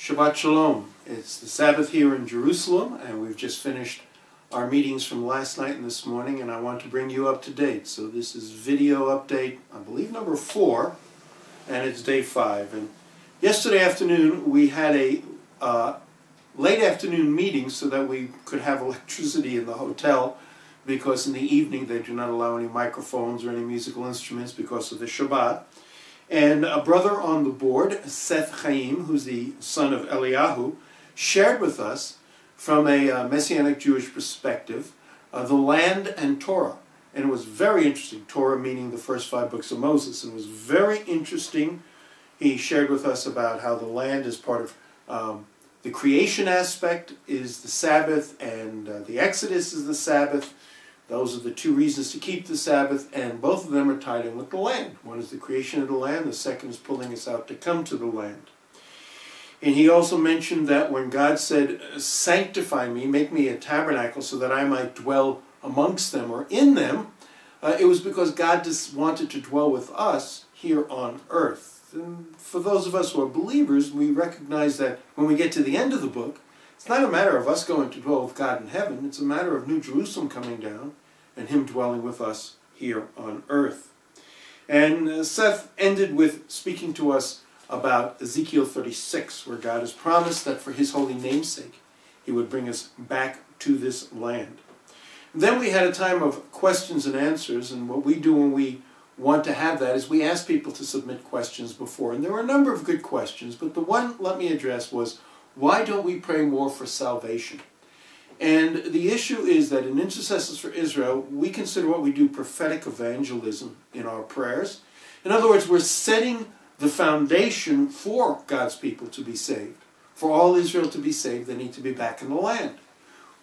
Shabbat Shalom. It's the Sabbath here in Jerusalem, and we've just finished our meetings from last night and this morning, and I want to bring you up to date. So this is video update, I believe, number 4, and it's day 5. And yesterday afternoon, we had a late afternoon meeting so that we could have electricity in the hotel, because in the evening they do not allow any microphones or any musical instruments because of the Shabbat. And a brother on the board, Seth Chaim, who's the son of Eliyahu, shared with us from a Messianic Jewish perspective the land and Torah. And it was very interesting. Torah meaning the first 5 books of Moses. And it was very interesting. He shared with us about how the land is part of the creation aspect is the Sabbath, and the Exodus is the Sabbath. Those are the 2 reasons to keep the Sabbath, and both of them are tied in with the land. One is the creation of the land, the second is pulling us out to come to the land. And he also mentioned that when God said, sanctify me, make me a tabernacle so that I might dwell amongst them or in them, it was because God just wanted to dwell with us here on earth. And for those of us who are believers, we recognize that when we get to the end of the book, it's not a matter of us going to dwell with God in heaven. It's a matter of New Jerusalem coming down and Him dwelling with us here on earth. And Seth ended with speaking to us about Ezekiel 36, where God has promised that for His holy name's sake, He would bring us back to this land. And then we had a time of questions and answers, and what we do when we want to have that is we ask people to submit questions before. And there were a number of good questions, but the one let me address was, why don't we pray more for salvation? And the issue is that in Intercessors for Israel, we consider what we do prophetic evangelism in our prayers. In other words, we're setting the foundation for God's people to be saved. For all Israel to be saved, they need to be back in the land.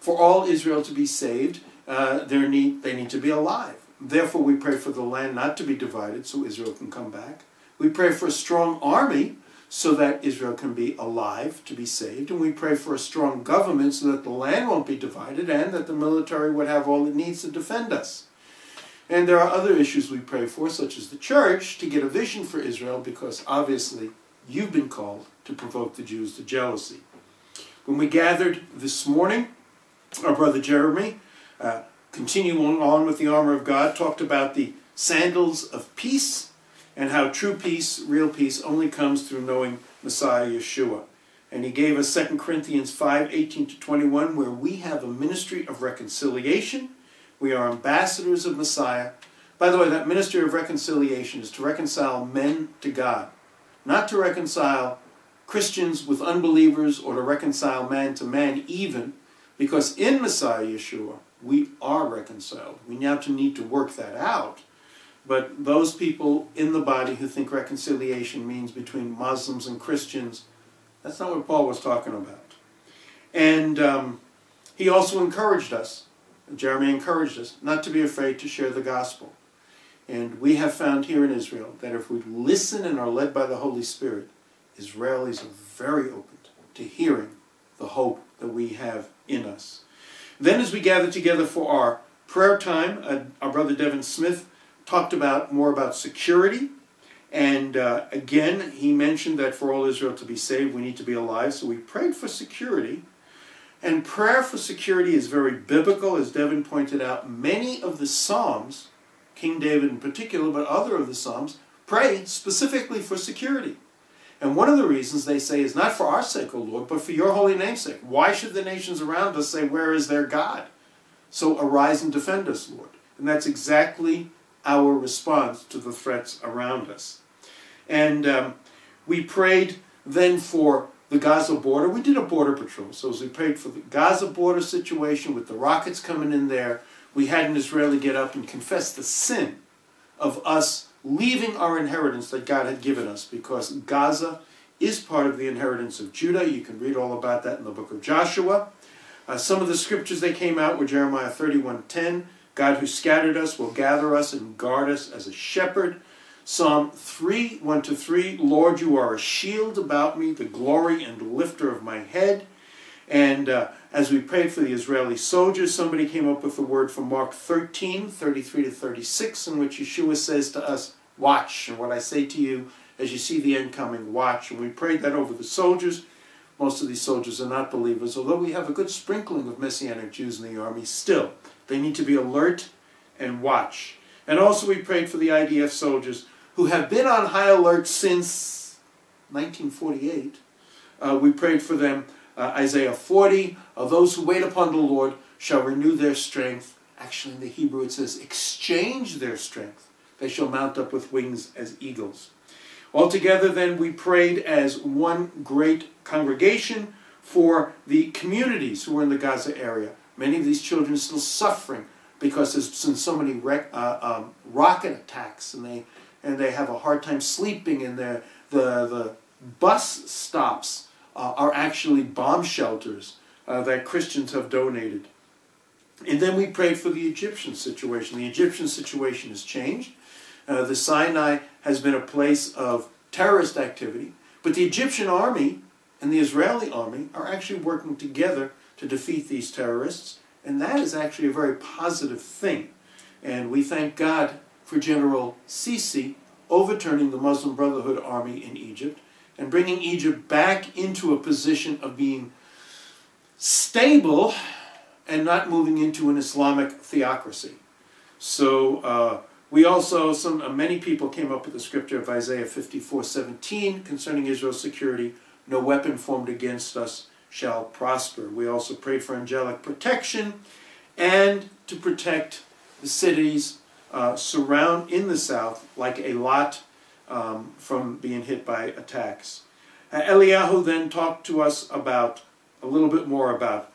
For all Israel to be saved, they need to be alive. Therefore, we pray for the land not to be divided so Israel can come back. We pray for a strong army so that Israel can be alive to be saved. And we pray for a strong government so that the land won't be divided and that the military would have all it needs to defend us. And there are other issues we pray for, such as the church, to get a vision for Israel, because obviously you've been called to provoke the Jews to jealousy. When we gathered this morning, our brother Jeremy, continuing on with the armor of God, talked about the sandals of peace, and how true peace, real peace, only comes through knowing Messiah Yeshua. And he gave us 2 Corinthians 5:18-21, where we have a ministry of reconciliation. We are ambassadors of Messiah. By the way, that ministry of reconciliation is to reconcile men to God, not to reconcile Christians with unbelievers or to reconcile man to man even, because in Messiah Yeshua, we are reconciled. We now need to work that out. But those people in the body who think reconciliation means between Muslims and Christians, that's not what Paul was talking about. And he also encouraged us, Jeremy encouraged us, not to be afraid to share the gospel. And we have found here in Israel that if we listen and are led by the Holy Spirit, Israelis are very open to hearing the hope that we have in us. Then as we gather together for our prayer time, our brother Devin Smith talked more about security. And again, he mentioned that for all Israel to be saved, we need to be alive. So we prayed for security. And prayer for security is very biblical, as Devin pointed out. Many of the Psalms, King David in particular, but other of the Psalms, pray specifically for security. And one of the reasons they say is not for our sake, O Lord, but for your holy name's sake. Why should the nations around us say, where is their God? So arise and defend us, Lord. And that's exactly our response to the threats around us. And we prayed then for the Gaza border. We did a border patrol. So as we prayed for the Gaza border situation with the rockets coming in there, we had an Israeli get up and confess the sin of us leaving our inheritance that God had given us, because Gaza is part of the inheritance of Judah. You can read all about that in the book of Joshua. Some of the scriptures that came out were Jeremiah 31:10. God who scattered us will gather us and guard us as a shepherd. Psalm 3:1-3, Lord, you are a shield about me, the glory and lifter of my head. And as we prayed for the Israeli soldiers, somebody came up with a word from Mark 13:33-36, in which Yeshua says to us, watch. And what I say to you, as you see the end coming, watch. And we prayed that over the soldiers. most of these soldiers are not believers. Although we have a good sprinkling of Messianic Jews in the army, still, they need to be alert and watch. And also we prayed for the IDF soldiers who have been on high alert since 1948. We prayed for them, Isaiah 40, those who wait upon the Lord shall renew their strength. Actually, in the Hebrew it says, exchange their strength. They shall mount up with wings as eagles. Altogether, then, we prayed as one great congregation for the communities who were in the Gaza area. Many of these children are still suffering because there's been so many rocket attacks, and they have a hard time sleeping, and the bus stops are actually bomb shelters that Christians have donated. And then we prayed for the Egyptian situation. The Egyptian situation has changed. The Sinai has been a place of terrorist activity, but the Egyptian army and the Israeli army are actually working together to defeat these terrorists, and that is actually a very positive thing. And we thank God for General Sisi overturning the Muslim Brotherhood army in Egypt and bringing Egypt back into a position of being stable and not moving into an Islamic theocracy. So we also, many people came up with the scripture of Isaiah 54:17 concerning Israel's security. No weapon formed against us shall prosper. We also prayed for angelic protection and to protect the cities in the south, like Eilat, from being hit by attacks. Eliyahu then talked to us about a little bit more about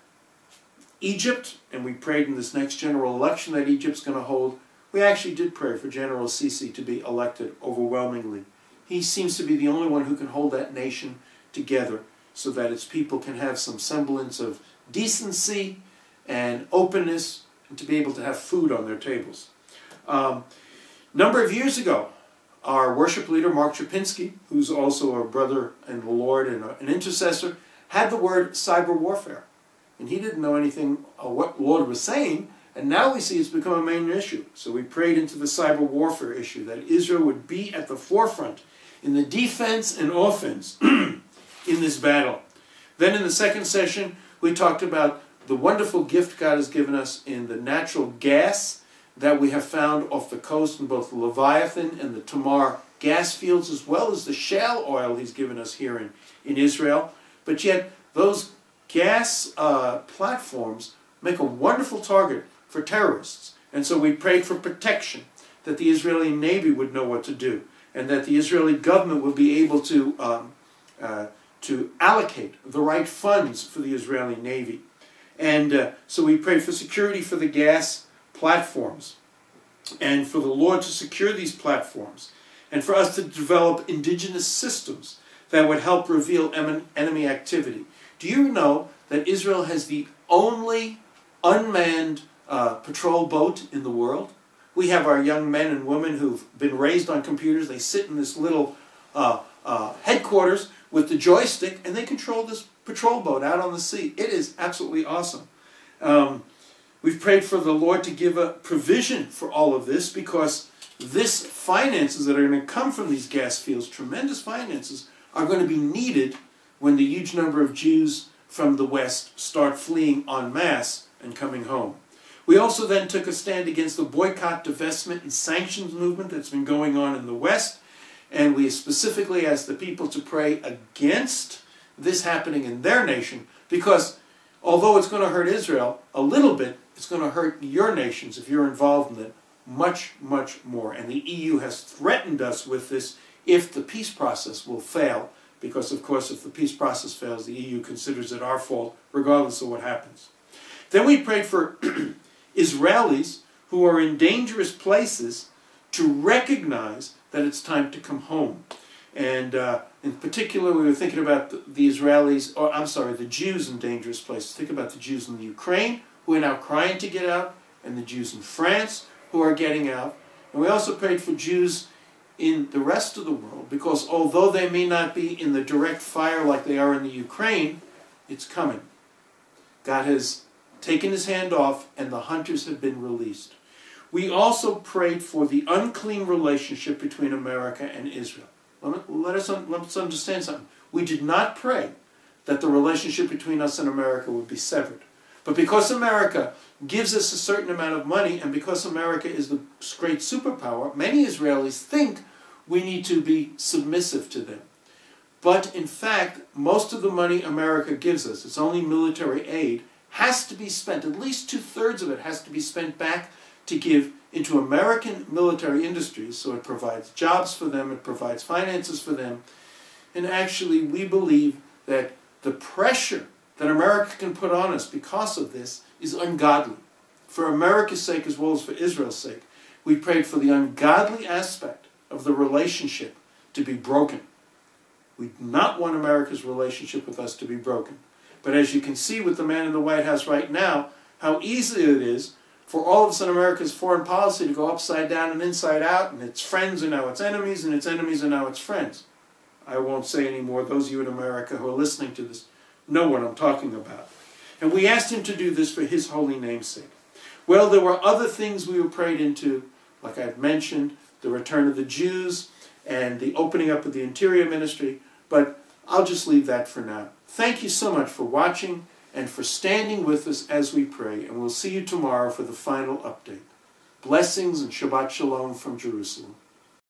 Egypt, and we prayed in this next general election that Egypt's going to hold. We actually did pray for General Sisi to be elected overwhelmingly. He seems to be the only one who can hold that nation together so that its people can have some semblance of decency and openness and to be able to have food on their tables. Number of years ago, our worship leader, Mark Trapinski, who's also a brother in the Lord and an intercessor, had the word cyber warfare. And he didn't know anything what the Lord was saying, and now we see it's become a main issue. So we prayed into the cyber warfare issue, that Israel would be at the forefront in the defense and offense in this battle. Then in the second session, we talked about the wonderful gift God has given us in the natural gas that we have found off the coast in both the Leviathan and the Tamar gas fields, as well as the shale oil he's given us here in Israel. But yet, those gas platforms make a wonderful target for terrorists. And so we prayed for protection, that the Israeli Navy would know what to do, and that the Israeli government would be able to allocate the right funds for the Israeli Navy. And so we prayed for security for the gas platforms, and for the Lord to secure these platforms, and for us to develop indigenous systems that would help reveal enemy activity. Do you know that Israel has the only unmanned patrol boat in the world? We have our young men and women who've been raised on computers. They sit in this little headquarters with the joystick, and they control this patrol boat out on the sea. It is absolutely awesome. We've prayed for the Lord to give a provision for all of this, because this finances that are going to come from these gas fields, tremendous finances, are going to be needed when the huge number of Jews from the West start fleeing en masse and coming home. We also then took a stand against the boycott, divestment, and sanctions movement that's been going on in the West, and we specifically asked the people to pray against this happening in their nation, because although it's going to hurt Israel a little bit, it's going to hurt your nations if you're involved in it much, much more. And the EU has threatened us with this if the peace process will fail, because of course if the peace process fails, the EU considers it our fault regardless of what happens. Then we prayed for Israelis who are in dangerous places to recognize that it's time to come home. And in particular, we were thinking about the Israelis, or I'm sorry, the Jews in dangerous places. Think about the Jews in the Ukraine, who are now crying to get out, and the Jews in France, who are getting out. And we also prayed for Jews in the rest of the world, because although they may not be in the direct fire like they are in the Ukraine, it's coming. God has taken his hand off, and the hunters have been released. We also prayed for the unclean relationship between America and Israel. Let's understand something. We did not pray that the relationship between us and America would be severed. But because America gives us a certain amount of money, and because America is the great superpower, many Israelis think we need to be submissive to them. But in fact, most of the money America gives us, it's only military aid, has to be spent, at least 2/3 of it has to be spent back to give into American military industries, so it provides jobs for them, it provides finances for them, and actually we believe that the pressure that America can put on us because of this is ungodly. For America's sake as well as for Israel's sake, we prayed for the ungodly aspect of the relationship to be broken. We do not want America's relationship with us to be broken. But as you can see with the man in the White House right now, how easy it is for all of a sudden America's foreign policy to go upside down and inside out, and its friends are now its enemies, and its enemies are now its friends. I won't say any more. Those of you in America who are listening to this know what I'm talking about. And we asked him to do this for his holy name's sake. Well, there were other things we were prayed into, like I've mentioned, the return of the Jews and the opening up of the Interior Ministry, but I'll just leave that for now. Thank you so much for watching and for standing with us as we pray, and we'll see you tomorrow for the final update. Blessings and Shabbat Shalom from Jerusalem.